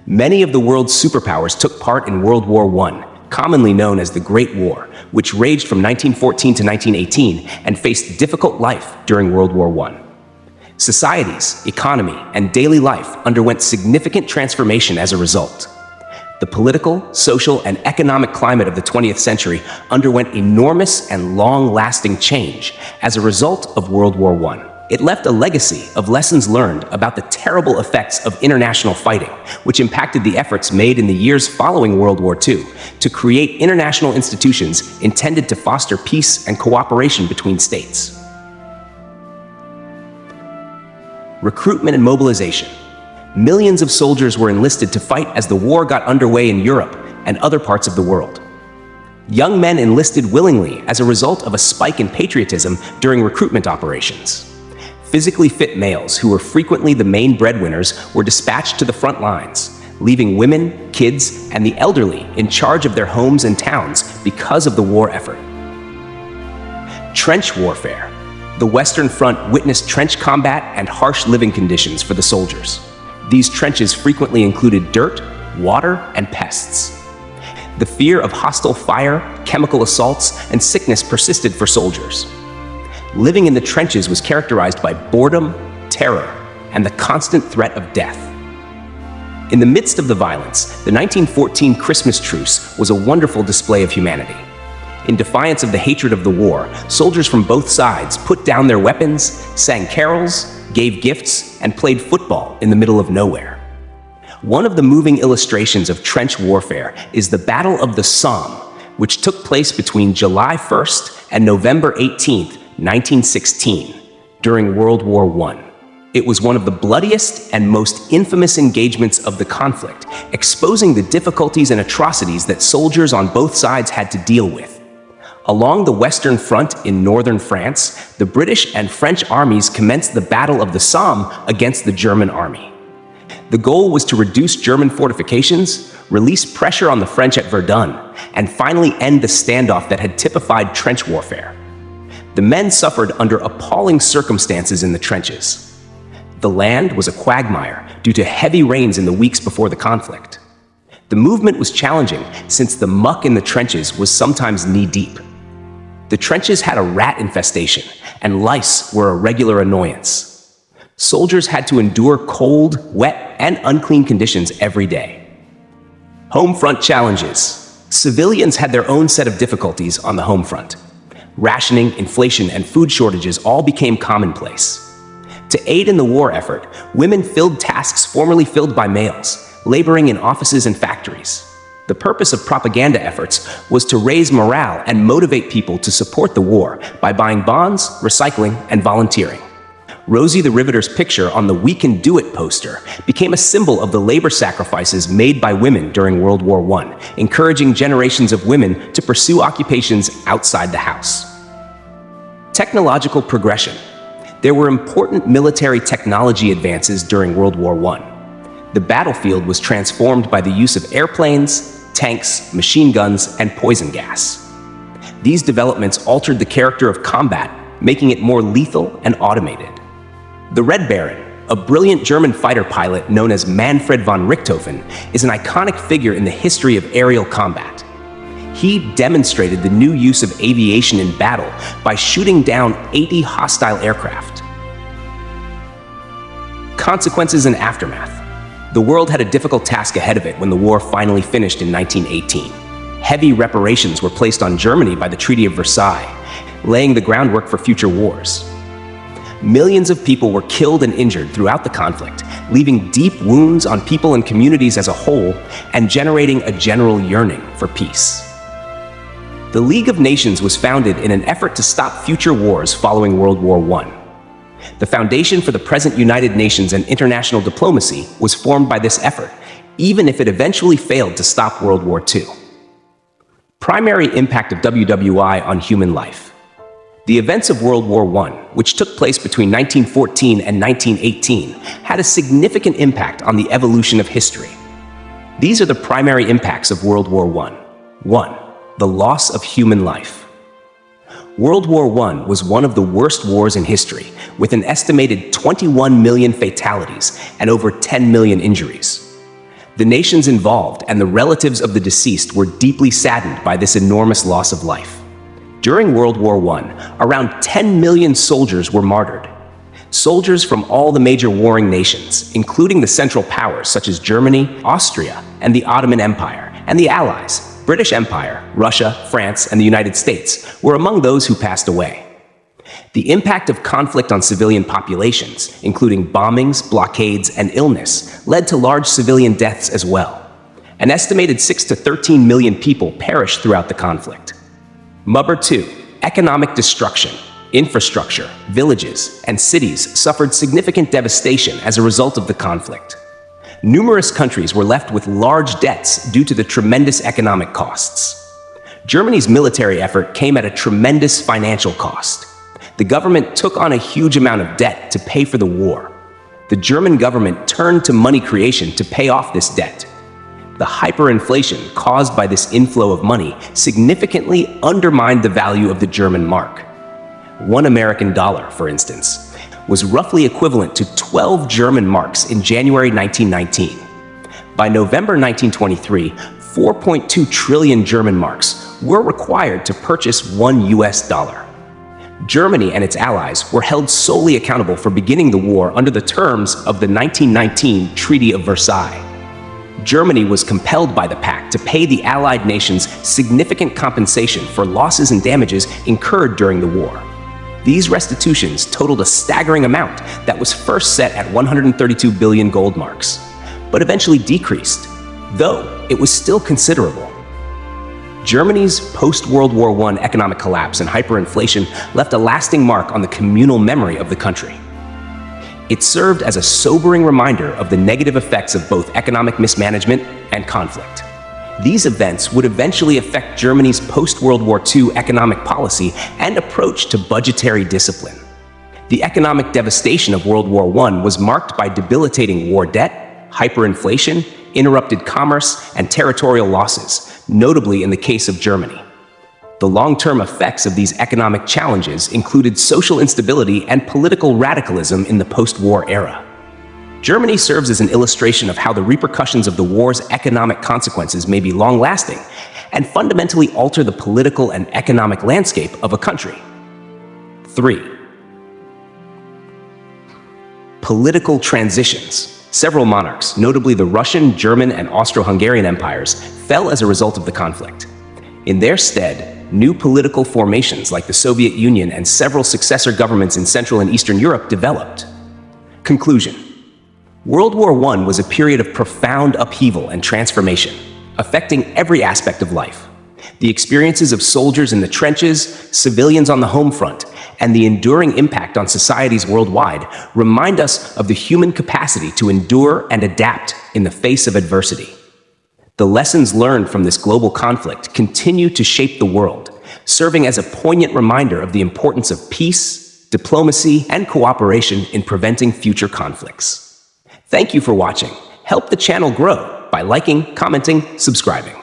Many of the world's superpowers took part in World War I, commonly known as the Great War, which raged from 1914 to 1918 and faced difficult life during World War I. Societies, economy, and daily life underwent significant transformation as a result. The political, social, and economic climate of the 20th century underwent enormous and long-lasting change as a result of World War I. It left a legacy of lessons learned about the terrible effects of international fighting, which impacted the efforts made in the years following World War II to create international institutions intended to foster peace and cooperation between states. Recruitment and mobilization. Millions of soldiers were enlisted to fight as the war got underway in Europe and other parts of the world. Young men enlisted willingly as a result of a spike in patriotism during recruitment operations. Physically fit males, who were frequently the main breadwinners, were dispatched to the front lines, leaving women, kids, and the elderly in charge of their homes and towns because of the war effort. Trench warfare. The Western Front witnessed trench combat and harsh living conditions for the soldiers. These trenches frequently included dirt, water, and pests. The fear of hostile fire, chemical assaults, and sickness persisted for soldiers. Living in the trenches was characterized by boredom, terror, and the constant threat of death. In the midst of the violence, the 1914 Christmas truce was a wonderful display of humanity. In defiance of the hatred of the war, soldiers from both sides put down their weapons, sang carols, gave gifts, and played football in the middle of nowhere. One of the moving illustrations of trench warfare is the Battle of the Somme, which took place between July 1st and November 18th, 1916, during World War I. It was one of the bloodiest and most infamous engagements of the conflict, exposing the difficulties and atrocities that soldiers on both sides had to deal with. Along the Western Front in northern France, the British and French armies commenced the Battle of the Somme against the German army. The goal was to reduce German fortifications, release pressure on the French at Verdun, and finally end the standoff that had typified trench warfare. The men suffered under appalling circumstances in the trenches. The land was a quagmire due to heavy rains in the weeks before the conflict. The movement was challenging since the muck in the trenches was sometimes knee-deep. The trenches had a rat infestation, and lice were a regular annoyance. Soldiers had to endure cold, wet, and unclean conditions every day. Home front challenges. Civilians had their own set of difficulties on the home front. Rationing, inflation, and food shortages all became commonplace. To aid in the war effort, women filled tasks formerly filled by males, laboring in offices and factories. The purpose of propaganda efforts was to raise morale and motivate people to support the war by buying bonds, recycling, and volunteering. Rosie the Riveter's picture on the "We Can Do It" poster became a symbol of the labor sacrifices made by women during World War I, encouraging generations of women to pursue occupations outside the house. Technological progression. There were important military technology advances during World War I. The battlefield was transformed by the use of airplanes, tanks, machine guns, and poison gas. These developments altered the character of combat, making it more lethal and automated. The Red Baron, a brilliant German fighter pilot known as Manfred von Richthofen, is an iconic figure in the history of aerial combat. He demonstrated the new use of aviation in battle by shooting down 80 hostile aircraft. Consequences and aftermath. The world had a difficult task ahead of it when the war finally finished in 1918. Heavy reparations were placed on Germany by the Treaty of Versailles, laying the groundwork for future wars. Millions of people were killed and injured throughout the conflict, leaving deep wounds on people and communities as a whole and generating a general yearning for peace. The League of Nations was founded in an effort to stop future wars following World War I. The foundation for the present United Nations and international diplomacy was formed by this effort, even if it eventually failed to stop World War II. Primary impact of WWI on human life. The events of World War I, which took place between 1914 and 1918, had a significant impact on the evolution of history. These are the primary impacts of World War I. 1. The loss of human life. World War I was one of the worst wars in history, with an estimated 21 million fatalities and over 10 million injuries. The nations involved and the relatives of the deceased were deeply saddened by this enormous loss of life. During World War I, around 10 million soldiers were martyred. Soldiers from all the major warring nations, including the Central Powers such as Germany, Austria, and the Ottoman Empire, and the Allies, British Empire, Russia, France, and the United States, were among those who passed away. The impact of conflict on civilian populations, including bombings, blockades, and illness, led to large civilian deaths as well. An estimated 6 to 13 million people perished throughout the conflict. Number 2. Economic destruction. Infrastructure, villages, and cities suffered significant devastation as a result of the conflict. Numerous countries were left with large debts due to the tremendous economic costs. Germany's military effort came at a tremendous financial cost. The government took on a huge amount of debt to pay for the war. The German government turned to money creation to pay off this debt. The hyperinflation caused by this inflow of money significantly undermined the value of the German mark. $1 American, for instance, was roughly equivalent to 12 German marks in January 1919. By November 1923, 4.2 trillion German marks were required to purchase $1 US. Germany and its allies were held solely accountable for beginning the war under the terms of the 1919 Treaty of Versailles. Germany was compelled by the pact to pay the Allied nations significant compensation for losses and damages incurred during the war. These restitutions totaled a staggering amount that was first set at 132 billion gold marks, but eventually decreased, though it was still considerable. Germany's post-World War I economic collapse and hyperinflation left a lasting mark on the communal memory of the country. It served as a sobering reminder of the negative effects of both economic mismanagement and conflict. These events would eventually affect Germany's post-World War II economic policy and approach to budgetary discipline. The economic devastation of World War I was marked by debilitating war debt, hyperinflation, interrupted commerce, and territorial losses, notably in the case of Germany. The long-term effects of these economic challenges included social instability and political radicalism in the post-war era. Germany serves as an illustration of how the repercussions of the war's economic consequences may be long-lasting and fundamentally alter the political and economic landscape of a country. 3. Political transitions. Several monarchs, notably the Russian, German, and Austro-Hungarian empires, fell as a result of the conflict. In their stead, new political formations like the Soviet Union and several successor governments in Central and Eastern Europe developed. Conclusion. World War I was a period of profound upheaval and transformation, affecting every aspect of life. The experiences of soldiers in the trenches, civilians on the home front, and the enduring impact on societies worldwide remind us of the human capacity to endure and adapt in the face of adversity. The lessons learned from this global conflict continue to shape the world, serving as a poignant reminder of the importance of peace, diplomacy, and cooperation in preventing future conflicts. Thank you for watching. Help the channel grow by liking, commenting, subscribing.